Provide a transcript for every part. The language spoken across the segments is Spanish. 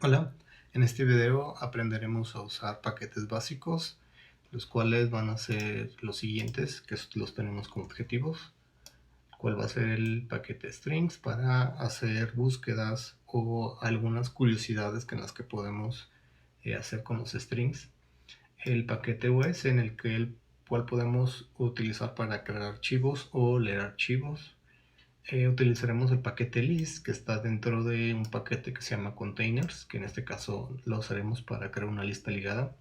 Hola, en este video aprenderemos a usar paquetes básicos, los cuales van a ser los siguientes, que los tenemos como objetivos. ¿Cuál va a ser el paquete strings para hacer búsquedas o algunas curiosidades en las que podemos hacer con los strings? El paquete US en el cual podemos utilizar para crear archivos o leer archivos. Utilizaremos el paquete list, que está dentro de un paquete que se llama containers, que en este caso lo usaremos para crear una lista ligada.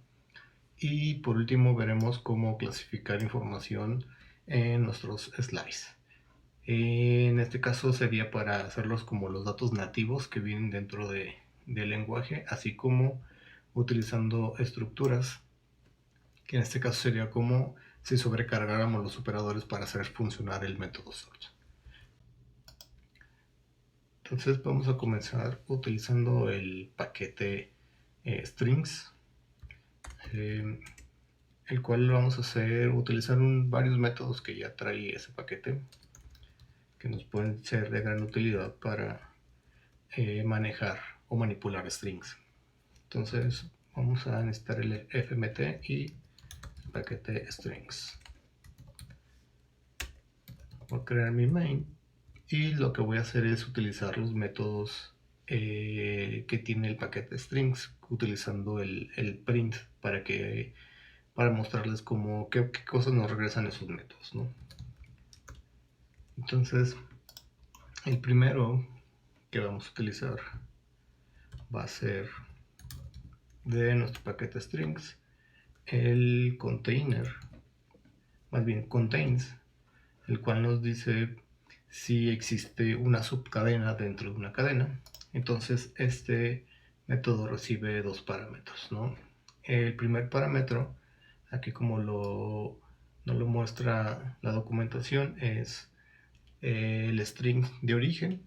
Y por último veremos cómo clasificar información en nuestros slides. En este caso sería para hacerlos como los datos nativos que vienen dentro del lenguaje, así como utilizando estructuras, que en este caso sería como si sobrecargáramos los operadores para hacer funcionar el método sort. Entonces vamos a comenzar utilizando el paquete strings, el cual vamos a utilizar varios métodos que ya trae ese paquete, que nos pueden ser de gran utilidad para manejar o manipular strings. Entonces vamos a necesitar el fmt y el paquete strings. Voy a crear mi main y lo que voy a hacer es utilizar los métodos que tiene el paquete strings, utilizando el print para mostrarles qué cosas nos regresan esos métodos, ¿no? Entonces el primero que vamos a utilizar va a ser de nuestro paquete strings el container, más bien contains, el cual nos dice si existe una subcadena dentro de una cadena. Entonces este método recibe dos parámetros, ¿no? El primer parámetro, aquí como nos lo muestra la documentación, es el string de origen,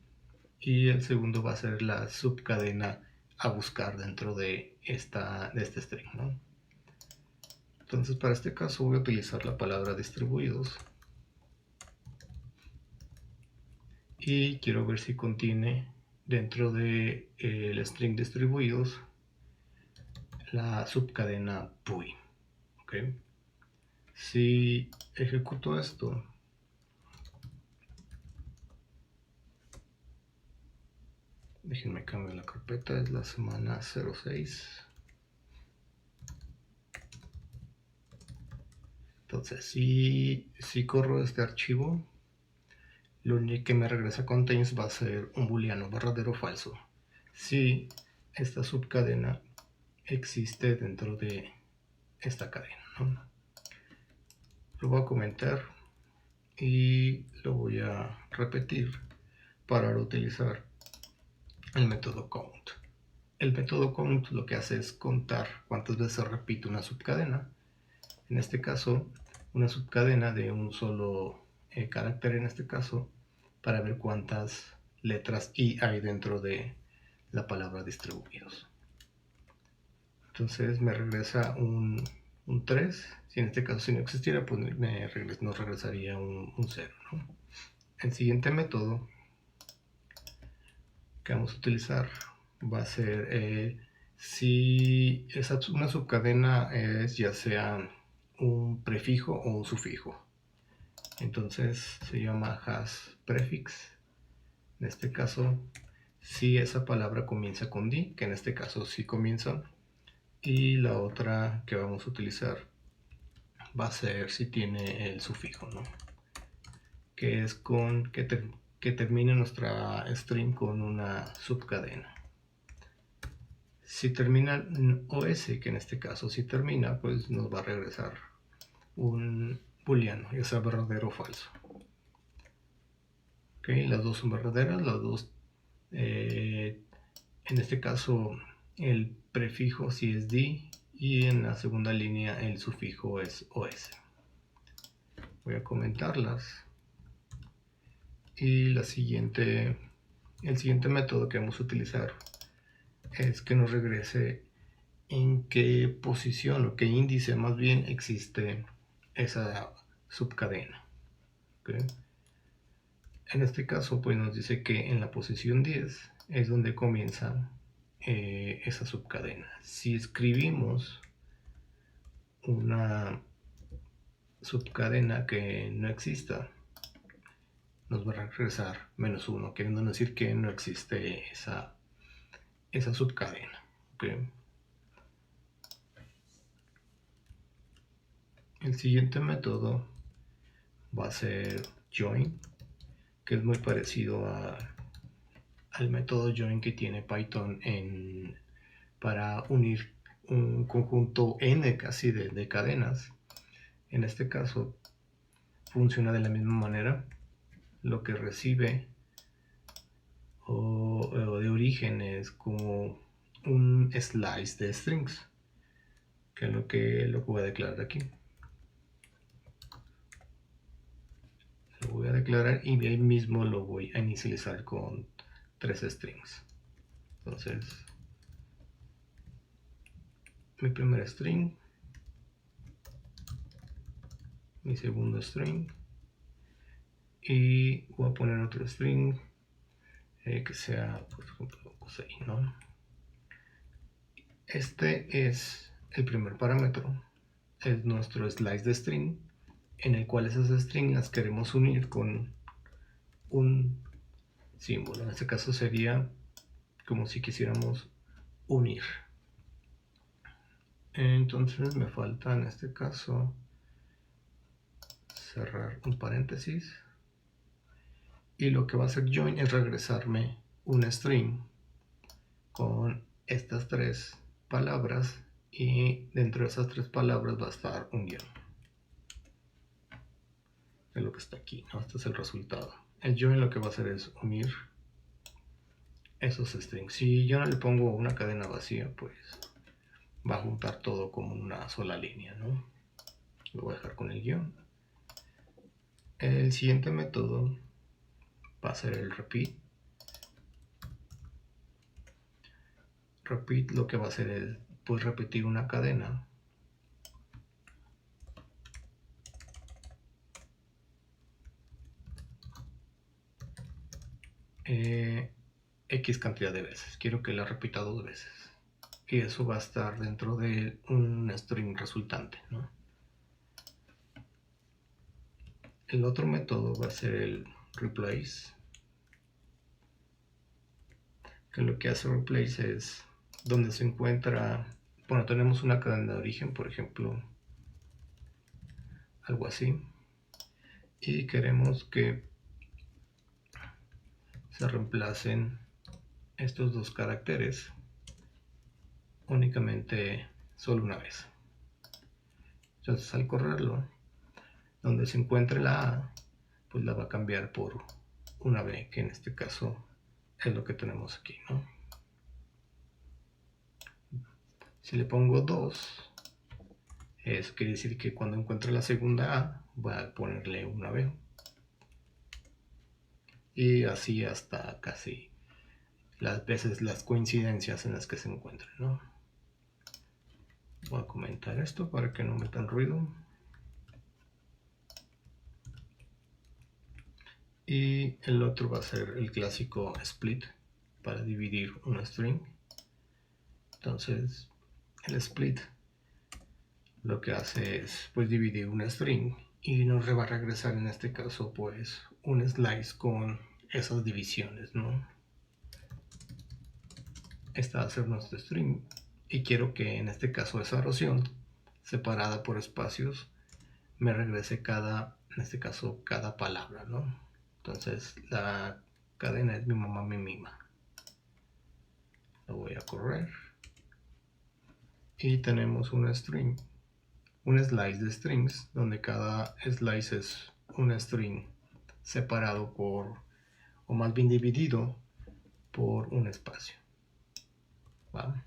y el segundo va a ser la subcadena a buscar dentro de este string, ¿no? Entonces para este caso voy a utilizar la palabra distribuidos y quiero ver si contiene dentro de el string distribuidos la subcadena PUI. ¿Okay? Si ejecuto esto, déjenme cambiar la carpeta, es la semana 06. Entonces si corro este archivo, lo único que me regresa contains va a ser un booleano, verdadero o falso, si esta subcadena existe dentro de esta cadena, ¿no? Lo voy a comentar y lo voy a repetir para utilizar el método count. El método count lo que hace es contar cuántas veces se repite una subcadena. En este caso, una subcadena de un solo carácter, en este caso, para ver cuántas letras i hay dentro de la palabra distribuidos. Entonces me regresa un 3. Si en este caso si no existiera, pues nos regresaría un 0, ¿no? El siguiente método que vamos a utilizar va a ser si una subcadena es ya sea un prefijo o un sufijo. Entonces se llama hasPrefix. En este caso, si esa palabra comienza con D, que en este caso sí comienza, y la otra que vamos a utilizar va a ser si tiene el sufijo, ¿no? Que es que termine nuestra string con una subcadena. Si termina en OS, que en este caso si termina, pues nos va a regresar un booleano, ya sea verdadero o falso. Okay, las dos son verdaderas, las dos, en este caso el prefijo si es D y en la segunda línea el sufijo es OS. Voy a comentarlas. Y el siguiente método que vamos a utilizar es que nos regrese en qué posición o qué índice más bien existe esa subcadena. ¿Okay? En este caso pues nos dice que en la posición 10 es donde comienza de esa subcadena. Si escribimos una subcadena que no exista, nos va a regresar -1, queriendo decir que no existe esa subcadena. ¿Okay? El siguiente método va a ser join, que es muy parecido al método join que tiene Python para unir un conjunto n casi de cadenas. En este caso funciona de la misma manera. Lo que recibe o de origen es como un slice de strings, que es lo que voy a declarar aquí. Lo voy a declarar y ahí mismo lo voy a inicializar con 3 strings. Entonces, mi primer string, mi segundo string, y voy a poner otro string que sea, por ejemplo, 6, ¿no? Este es el primer parámetro, es nuestro slice de string, en el cual esas strings las queremos unir con un símbolo. En este caso sería como si quisiéramos unir. Entonces me falta en este caso cerrar un paréntesis, y lo que va a hacer join es regresarme un string con estas 3 palabras, y dentro de esas 3 palabras va a estar un guión. Es lo que está aquí, ¿no? Este es el resultado. El join lo que va a hacer es unir esos strings. Si yo no le pongo una cadena vacía, pues va a juntar todo como una sola línea, ¿no? Lo voy a dejar con el guión. El siguiente método va a ser el repeat. Repeat lo que va a hacer es pues repetir una cadena X cantidad de veces. Quiero que la repita 2 veces. Y eso va a estar dentro de un string resultante, ¿no? El otro método va a ser el replace, que lo que hace replace es donde se encuentra, bueno, tenemos una cadena de origen, por ejemplo, algo así, y queremos que se reemplacen estos 2 caracteres únicamente solo una vez. Entonces al correrlo, donde se encuentre la A, pues la va a cambiar por una B, que en este caso es lo que tenemos aquí, ¿no? Si le pongo 2, eso quiere decir que cuando encuentre la segunda A, voy a ponerle una B. Y así hasta casi las veces, las coincidencias en las que se encuentren, ¿no? Voy a comentar esto para que no metan ruido. Y el otro va a ser el clásico split para dividir una string. Entonces el split lo que hace es pues dividir una string y nos va a regresar en este caso pues un slice con esas divisiones, ¿no? Esta va a ser nuestro string y quiero que en este caso esa oración separada por espacios me regrese en este caso cada palabra, ¿no? Entonces la cadena es mi mamá me mima. Lo voy a correr y tenemos una string, un slice de strings, donde cada slice es un string separado por, o más bien dividido por un espacio. ¿Va?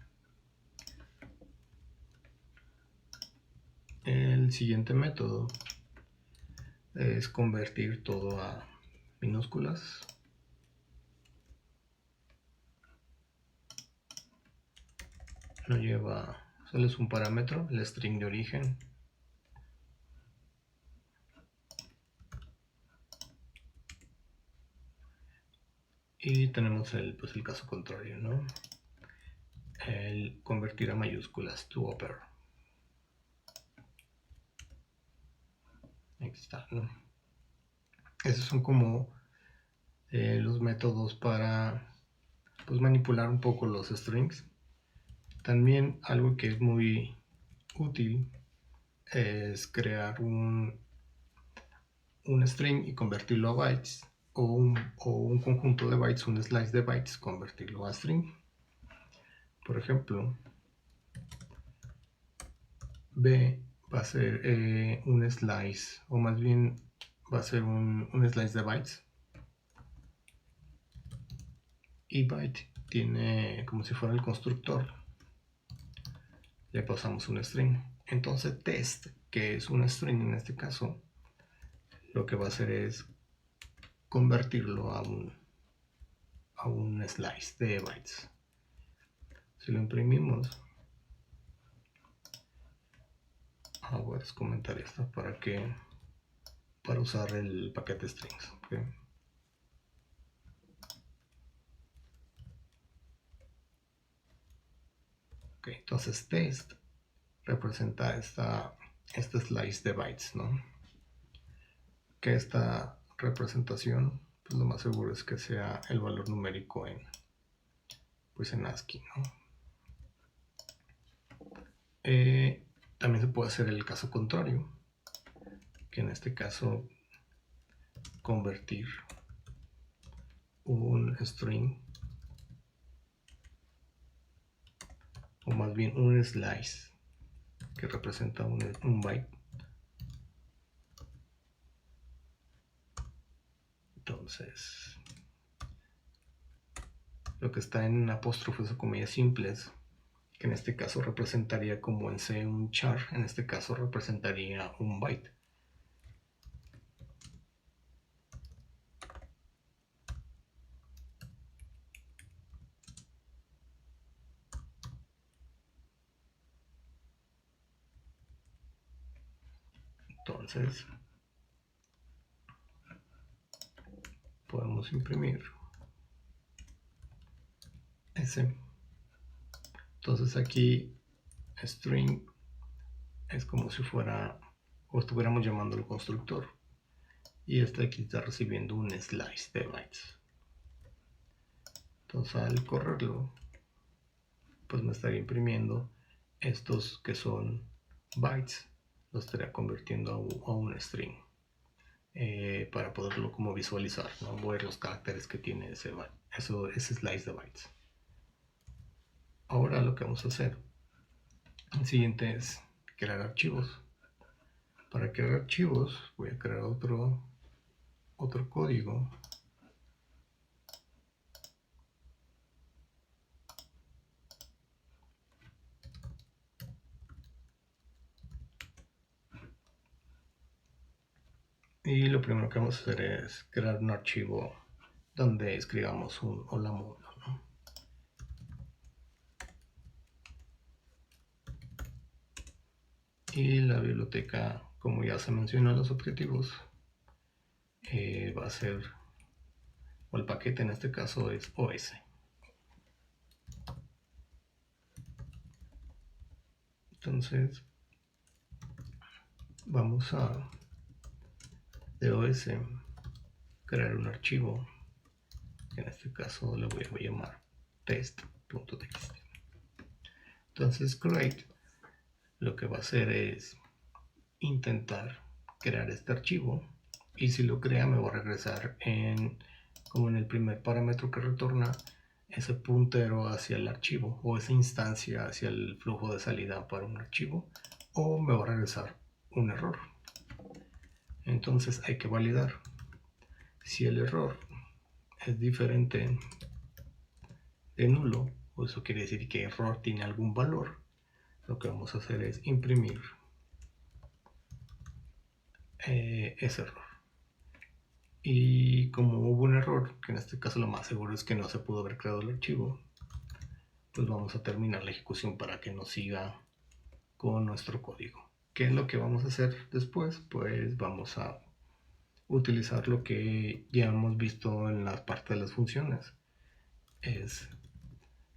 El siguiente método es convertir todo a minúsculas. No lleva, solo es un parámetro, el string de origen. Y tenemos el caso contrario, ¿no? el convertir a mayúsculas to upper. Ahí está, ¿no? Esos son como los métodos para pues manipular un poco los strings. También algo que es muy útil es crear un string y convertirlo a bytes, o un conjunto de bytes, un slice de bytes, convertirlo a string. Por ejemplo, B va a ser un slice, o más bien va a ser un slice de bytes, y byte tiene como si fuera el constructor, le pasamos un string. Entonces test, que es un string en este caso, lo que va a hacer es convertirlo a un slice de bytes. Si lo imprimimos, voy a comentar esto para usar el paquete strings. ¿Okay? Ok, entonces test representa este slice de bytes, ¿no? Que esta representación, pues lo más seguro es que sea el valor numérico en ASCII, ¿no? También se puede hacer el caso contrario, que en este caso convertir un string, o más bien un slice que representa un byte. Entonces, lo que está en apóstrofes o comillas simples, que en este caso representaría como en C un char, en este caso representaría un byte. Entonces, podemos imprimir ese. Entonces aquí string es como si fuera, o estuviéramos llamando al constructor, y este aquí está recibiendo un slice de bytes. Entonces al correrlo, pues me estaría imprimiendo estos que son bytes, los estaría convirtiendo a un string, para poderlo como visualizar, ¿no? Ver los caracteres que tiene ese slice de bytes. Ahora lo que vamos a hacer, el siguiente es crear archivos. Para crear archivos voy a crear otro código. Y lo primero que vamos a hacer es crear un archivo donde escribamos un hola mundo, ¿no? Y la biblioteca, como ya se mencionó en los objetivos, va a ser, o el paquete en este caso es OS. Entonces vamos a de OS crear un archivo, que en este caso le voy a llamar test.txt. Entonces create lo que va a hacer es intentar crear este archivo, y si lo crea me va a regresar como en el primer parámetro que retorna, ese puntero hacia el archivo, o esa instancia hacia el flujo de salida para un archivo, o me va a regresar un error. Entonces hay que validar. Si el error es diferente de nulo, o eso quiere decir que error tiene algún valor, lo que vamos a hacer es imprimir ese error. Y como hubo un error, que en este caso lo más seguro es que no se pudo haber creado el archivo, pues vamos a terminar la ejecución para que nos siga con nuestro código. ¿Qué es lo que vamos a hacer después? Pues vamos a utilizar lo que ya hemos visto en la parte de las funciones, es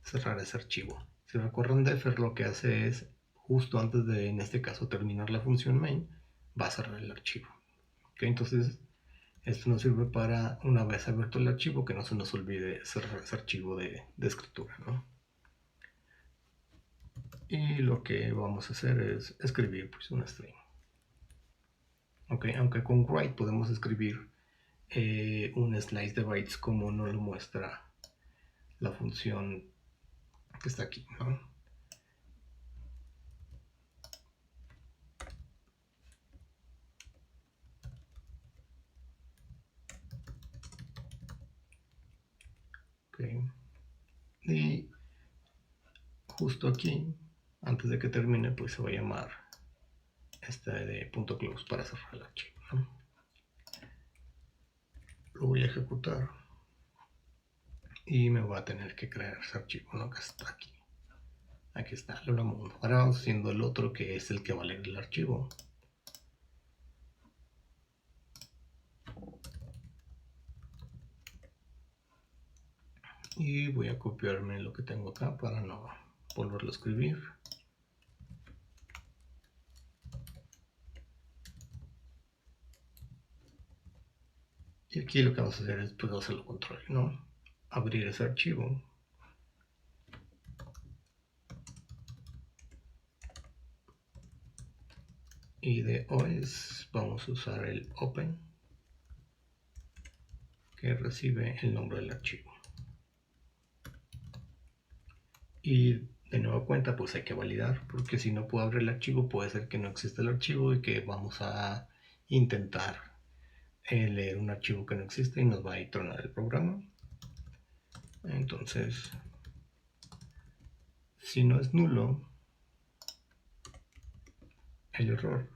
cerrar ese archivo. Si recuerdan, Defer lo que hace es, justo antes de, en este caso, terminar la función main, va a cerrar el archivo. ¿Okay? Entonces, esto nos sirve para, una vez abierto el archivo, que no se nos olvide cerrar ese archivo de escritura, ¿no? Y lo que vamos a hacer es escribir pues, una string. Okay, aunque con write podemos escribir un slice de bytes como nos lo muestra la función que está aquí, ¿no? Okay. Y justo aquí, antes de que termine, pues se va a llamar este de .close para cerrar el archivo, ¿no? Lo voy a ejecutar y me va a tener que crear ese archivo, ¿no? Que está aquí. Aquí está, lo mundo. Ahora vamos haciendo el otro, que es el que va a leer el archivo. Y voy a copiarme lo que tengo acá para no volverlo a escribir. Y aquí lo que vamos a hacer es pues hacer lo contrario, ¿no? Abrir ese archivo. Y de OS vamos a usar el open, que recibe el nombre del archivo. Y de nueva cuenta pues hay que validar, porque si no puedo abrir el archivo puede ser que no exista el archivo y que vamos a intentar leer un archivo que no existe y nos va a tronar el programa. Entonces, si no es nulo el error,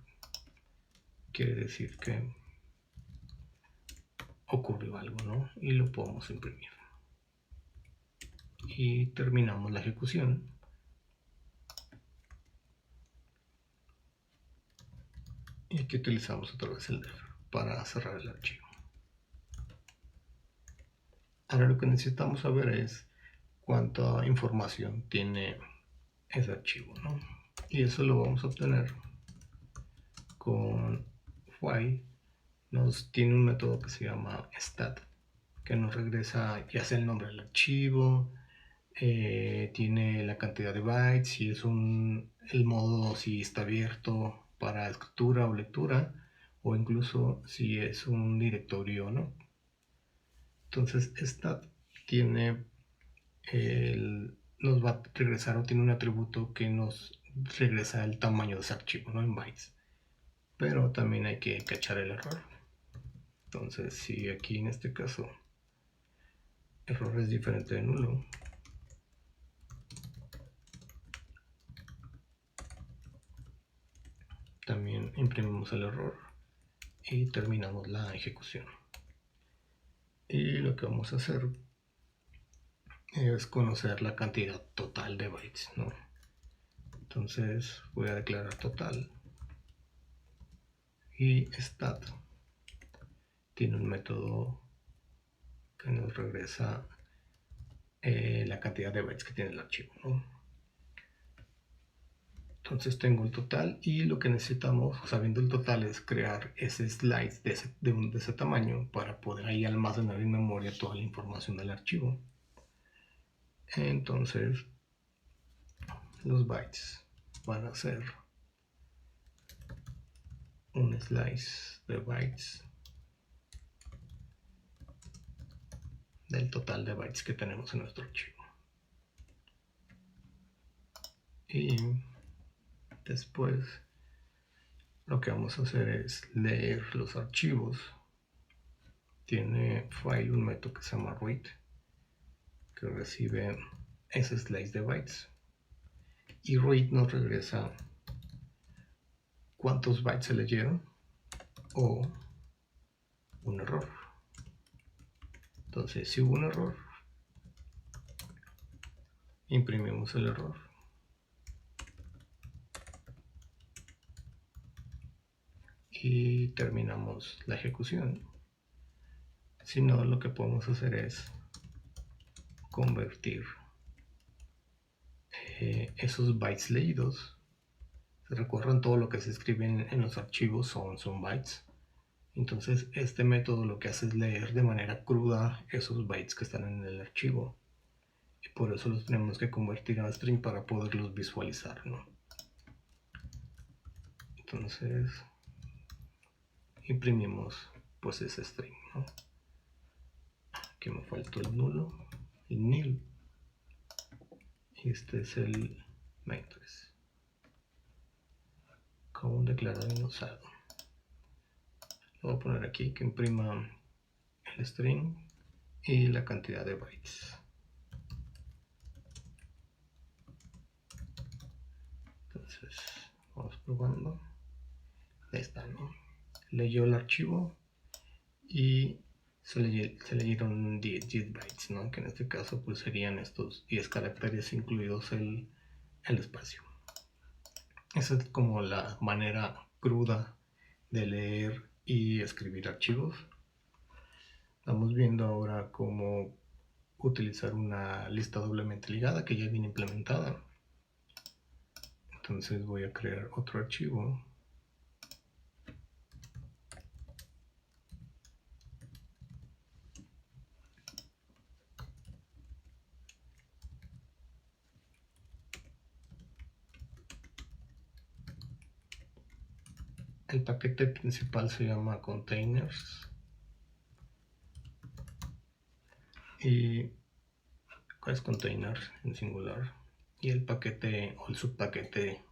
quiere decir que ocurrió algo, ¿no? Y lo podemos imprimir. Y terminamos la ejecución. Y aquí utilizamos otra vez el def para cerrar el archivo. Ahora lo que necesitamos saber es cuánta información tiene ese archivo, ¿no? Y eso lo vamos a obtener con while. Nos tiene un método que se llama stat, que nos regresa ya sea el nombre del archivo, tiene la cantidad de bytes, si es el modo, si está abierto para escritura o lectura, o incluso si es un directorio o no. Entonces stat nos va a regresar, o tiene un atributo que nos regresa el tamaño de ese archivo, ¿no? En bytes. Pero también hay que cachar el error. Entonces, si aquí en este caso error es diferente de nulo, también imprimimos el error y terminamos la ejecución. Y lo que vamos a hacer es conocer la cantidad total de bytes, ¿no? Entonces voy a declarar total y stat tiene un método que nos regresa la cantidad de bytes que tiene el archivo, ¿no? Entonces tengo el total y lo que necesitamos, sabiendo el total, es crear ese slice de ese tamaño para poder ahí almacenar en memoria toda la información del archivo. Entonces los bytes van a ser un slice de bytes del total de bytes que tenemos en nuestro archivo. Y después lo que vamos a hacer es leer los archivos. Tiene file un método que se llama read, que recibe ese slice de bytes, y read nos regresa cuántos bytes se leyeron o un error. Entonces, si hubo un error, imprimimos el error y terminamos la ejecución. Si no, lo que podemos hacer es convertir esos bytes leídos. Se recuerdan, todo lo que se escribe en los archivos son bytes. Entonces este método lo que hace es leer de manera cruda esos bytes que están en el archivo. Y por eso los tenemos que convertir a string para poderlos visualizar, ¿no? Entonces imprimimos pues ese string, ¿no? Aquí me faltó el nulo, el nil. Y este es el main3 con un declarado inusado. Lo voy a poner aquí que imprima el string y la cantidad de bytes. Entonces vamos probando. Ahí está, ¿no? Leyó el archivo y se leyeron 10 bytes, ¿no? Que en este caso pues serían estos 10 caracteres incluidos el espacio. Esa es como la manera cruda de leer y escribir archivos. Estamos viendo ahora cómo utilizar una lista doblemente ligada que ya viene implementada. Entonces voy a crear otro archivo. El paquete principal se llama containers. Y es container en singular. Y el paquete o el subpaquete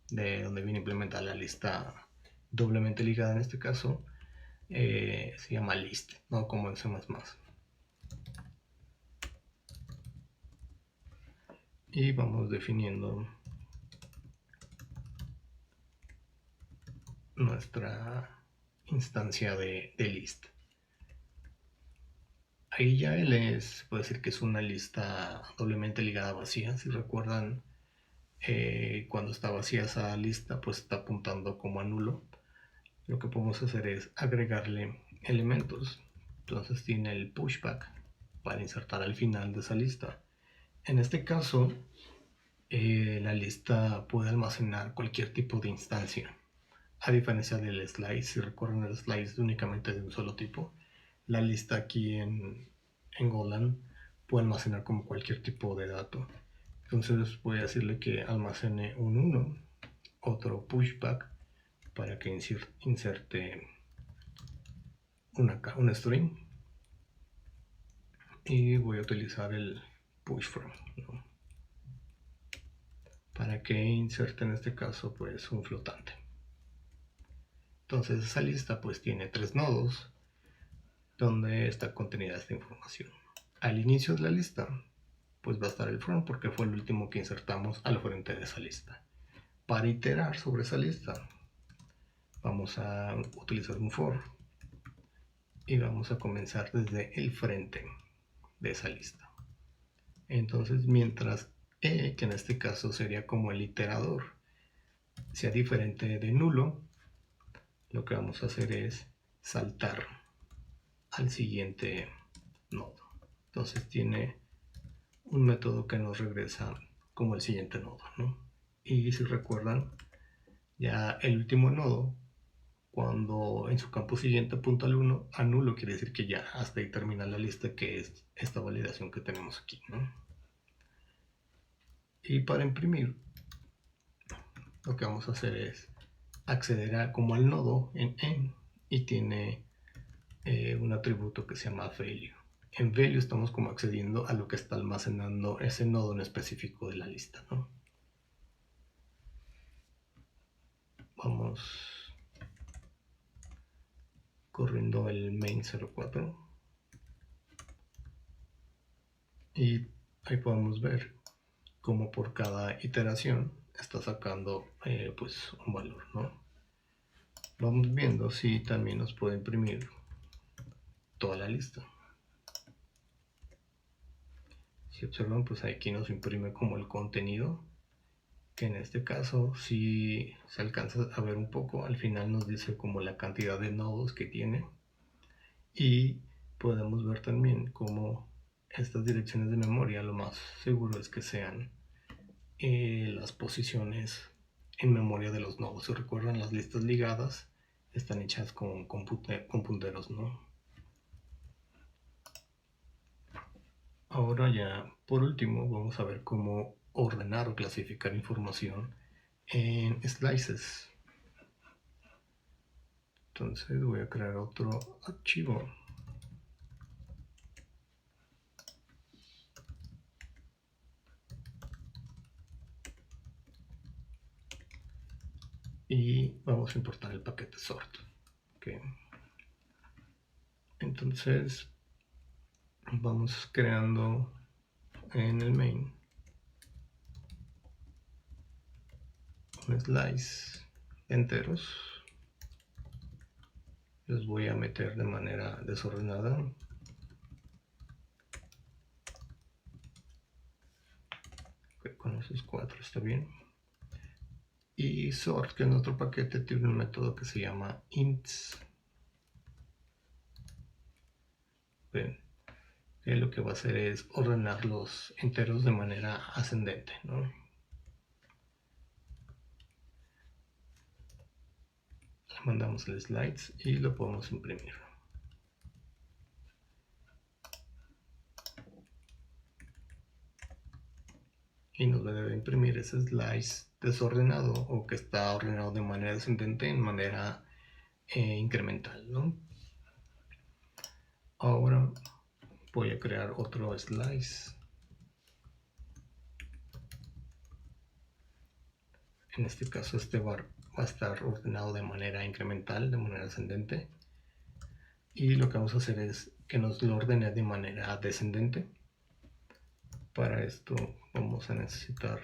de donde viene implementada la lista doblemente ligada en este caso se llama list, no como en C++. Y vamos definiendo nuestra instancia de list. Ahí ya puede decir que es una lista doblemente ligada vacía. Si recuerdan, cuando está vacía esa lista, pues está apuntando como a nulo. Lo que podemos hacer es agregarle elementos. Entonces tiene el pushback para insertar al final de esa lista. En este caso, la lista puede almacenar cualquier tipo de instancia. A diferencia del slice, si recuerdan, el slice únicamente de un solo tipo. La lista aquí en Golang puede almacenar como cualquier tipo de dato. Entonces voy a decirle que almacene un 1, otro pushback para que inserte una string, y voy a utilizar el push from, ¿no? Para que inserte en este caso pues un flotante. Entonces esa lista pues tiene 3 nodos donde está contenida esta información. Al inicio de la lista pues va a estar el from porque fue el último que insertamos al frente de esa lista. Para iterar sobre esa lista vamos a utilizar un for y vamos a comenzar desde el frente de esa lista. Entonces mientras que en este caso sería como el iterador, sea diferente de nulo, lo que vamos a hacer es saltar al siguiente nodo. Entonces tiene un método que nos regresa como el siguiente nodo, ¿no? Y si recuerdan, ya el último nodo, cuando en su campo siguiente apunta al 1, a nulo quiere decir que ya hasta ahí termina la lista, que es esta validación que tenemos aquí, ¿no? Y para imprimir, lo que vamos a hacer es acceder a como al nodo en y tiene un atributo que se llama value. En value estamos como accediendo a lo que está almacenando ese nodo en específico de la lista, ¿no? Vamos corriendo el main04 y ahí podemos ver cómo por cada iteración está sacando pues un valor, ¿no? Vamos viendo si también nos puede imprimir toda la lista. Si observan, pues aquí nos imprime como el contenido, que en este caso si se alcanza a ver un poco, al final nos dice como la cantidad de nodos que tiene, y podemos ver también como estas direcciones de memoria lo más seguro es que sean las posiciones en memoria de los nodos. Si recuerdan, las listas ligadas están hechas con punteros, ¿no? Ahora ya, por último, vamos a ver cómo ordenar o clasificar información en slices. Entonces voy a crear otro archivo. Y vamos a importar el paquete sort. Okay. Entonces vamos creando en el main un slice de enteros. Los voy a meter de manera desordenada. Okay, con esos 4 está bien. Y sort, que en otro paquete tiene un método que se llama ints. Bien. Que lo que va a hacer es ordenar los enteros de manera ascendente, ¿no? Le mandamos el slides y lo podemos imprimir. Y nos debe imprimir ese slice desordenado o que está ordenado de manera descendente en manera incremental, ¿no? Ahora voy a crear otro slice. En este caso este va a estar ordenado de manera incremental, de manera ascendente. Y lo que vamos a hacer es que nos lo ordene de manera descendente. Para esto vamos a necesitar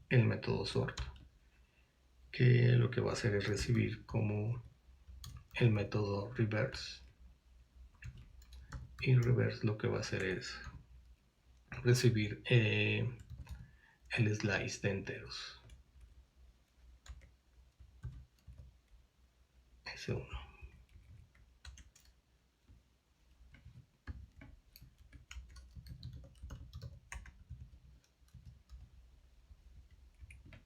el método sort, que lo que va a hacer es recibir como el método reverse. Y reverse lo que va a hacer es recibir el slice de enteros. S1.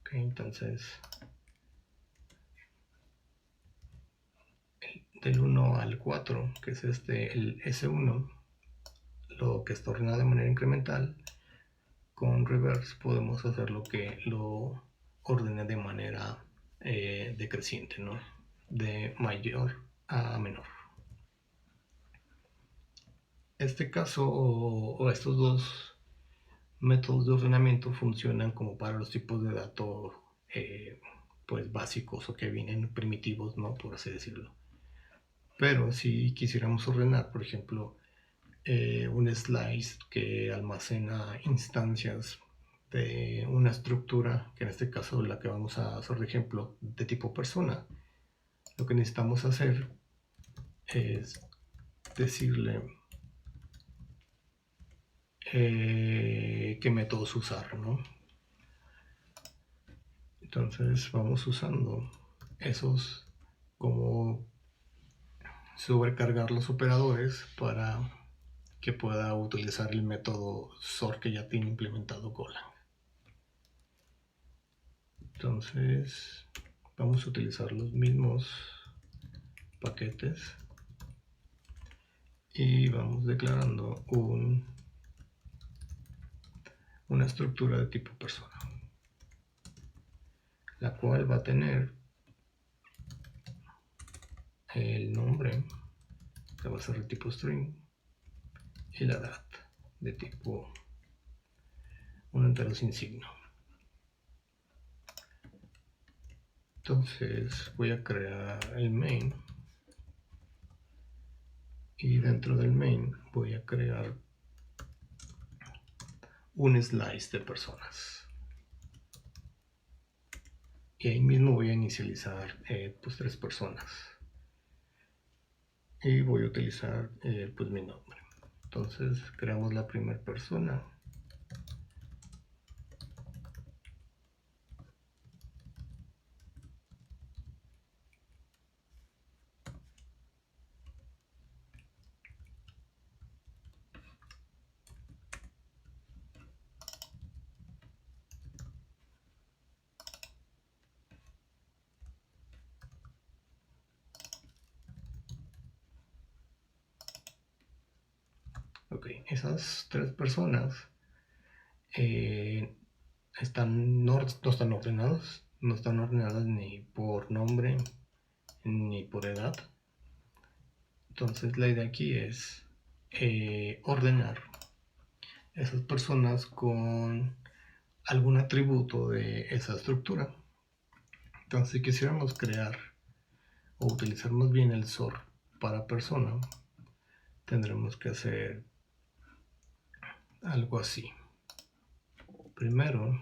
Ok, entonces del 1 al 4, que es el S1, lo que está ordenado de manera incremental, con reverse podemos hacer lo que lo ordene de manera decreciente, ¿no? De mayor a menor. Este caso o estos dos métodos de ordenamiento funcionan como para los tipos de datos pues básicos o que vienen primitivos, ¿no? Por así decirlo. Pero si quisiéramos ordenar, por ejemplo, un slice que almacena instancias de una estructura, que en este caso la que vamos a hacer de ejemplo, de tipo persona, lo que necesitamos hacer es decirle qué métodos usar, ¿no? Entonces vamos usando esos como sobrecargar los operadores para que pueda utilizar el método sort que ya tiene implementado Golang. Entonces vamos a utilizar los mismos paquetes y vamos declarando una estructura de tipo persona, la cual va a tener el nombre, que va a ser de tipo string, y la edad de tipo un entero sin signo. Entonces voy a crear el main y dentro del main voy a crear un slice de personas y ahí mismo voy a inicializar pues 3 personas y voy a utilizar pues mi nombre. Entonces creamos la primera persona. Ok, esas tres personas no están ordenadas. No están ordenadas ni por nombre ni por edad. Entonces la idea aquí es ordenar esas personas con algún atributo de esa estructura. Entonces si quisiéramos crear o utilizar más bien el sort para persona, tendremos que hacer algo así. Primero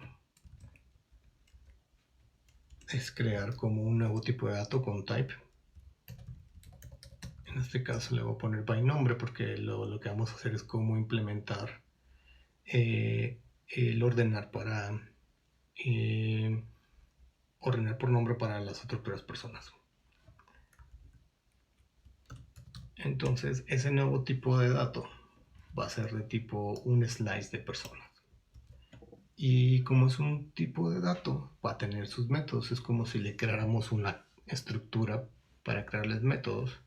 es crear como un nuevo tipo de dato con type. En este caso le voy a poner by nombre porque lo que vamos a hacer es como implementar el ordenar para ordenar por nombre para las otras personas. Entonces ese nuevo tipo de dato va a ser de tipo un slice de personas. Y como es un tipo de dato, va a tener sus métodos. Es como si le creáramos una estructura para crearles métodos.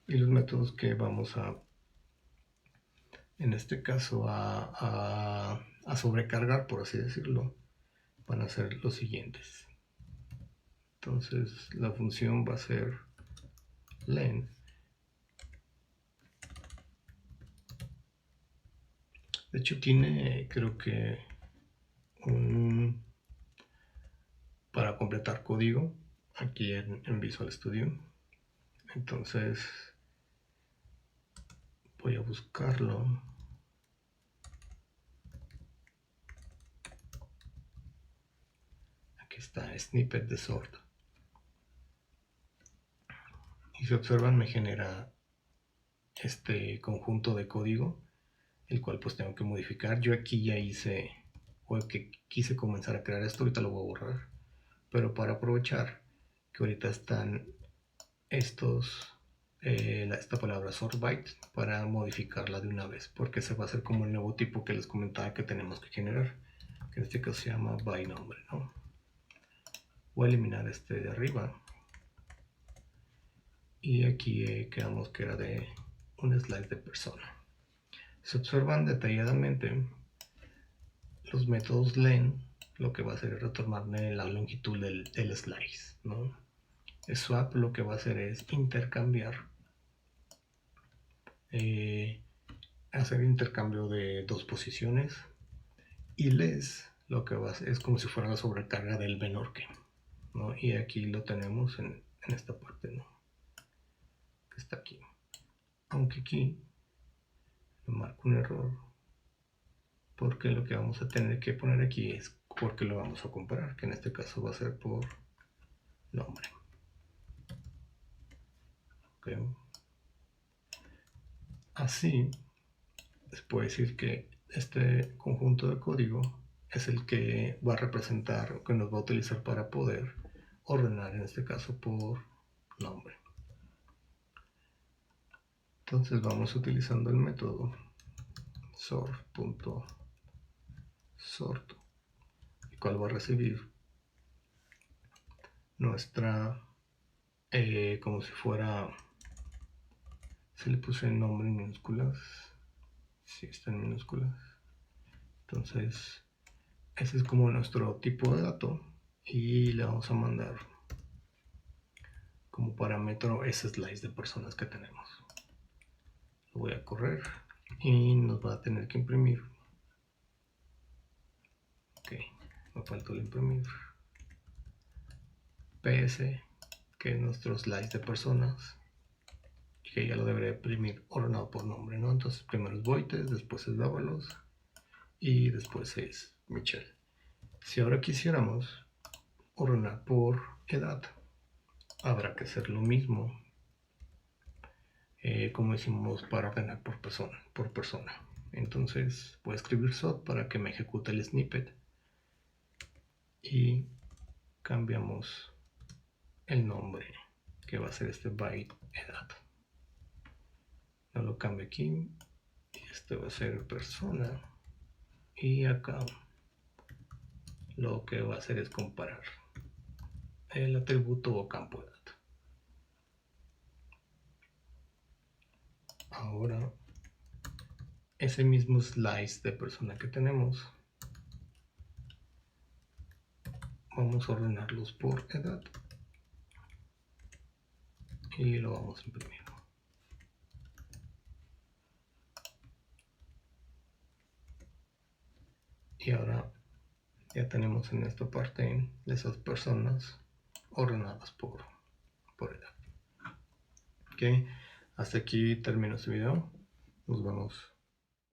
Y los métodos que vamos a, en este caso, a sobrecargar, por así decirlo, van a ser los siguientes. Entonces la función va a ser len. De hecho tiene, creo que, para completar código aquí en Visual Studio. Entonces voy a buscarlo. Aquí está, snippet de sort. Y si observan me genera este conjunto de código, el cual pues tengo que modificar. Yo aquí ya hice, o que quise comenzar a crear esto, ahorita lo voy a borrar. Pero para aprovechar que ahorita están esta palabra sort byte para modificarla de una vez, porque ese va a ser como el nuevo tipo que les comentaba que tenemos que generar, que en este caso se llama by nombre, ¿no? Voy a eliminar este de arriba y aquí quedamos que era de un slice de persona. Si observan detalladamente, los métodos len lo que va a hacer es retornarme la longitud del slice, ¿no? Swap lo que va a hacer es intercambiar, hacer intercambio de dos posiciones, y les lo que va a hacer es como si fuera la sobrecarga del menor que, ¿no? Y aquí lo tenemos en esta parte, ¿no? Que está aquí. Aunque aquí me marco un error porque lo que vamos a tener que poner aquí es porque lo vamos a comparar, que en este caso va a ser por nombre. Okay. Así se puede decir que este conjunto de código es el que va a representar, que nos va a utilizar para poder ordenar, en este caso por nombre. Entonces vamos utilizando el método sort.sort, el cual va a recibir nuestra, como si fuera, se le puse el nombre en minúsculas, si está en minúsculas. Entonces ese es como nuestro tipo de dato y le vamos a mandar como parámetro ese slice de personas que tenemos. Lo voy a correr y nos va a tener que imprimir. Ok, me faltó el imprimir. PS, que es nuestro slice de personas, que ya lo debería imprimir ordenado por nombre, ¿no? Entonces primero es Voites, después es Dávalos y después es Michelle. Si ahora quisiéramos ordenar por edad, habrá que hacer lo mismo como hicimos para ordenar por persona. Entonces voy a escribir sort para que me ejecute el snippet y cambiamos el nombre, que va a ser este byte edad. No lo cambio aquí, este va a ser persona, y acá lo que va a hacer es comparar el atributo o campo de dato. Ahora ese mismo slice de persona que tenemos, vamos a ordenarlos por edad y lo vamos a imprimir. Y ahora ya tenemos en esta parte esas personas ordenadas por edad. Ok, hasta aquí termino este video. Nos vemos.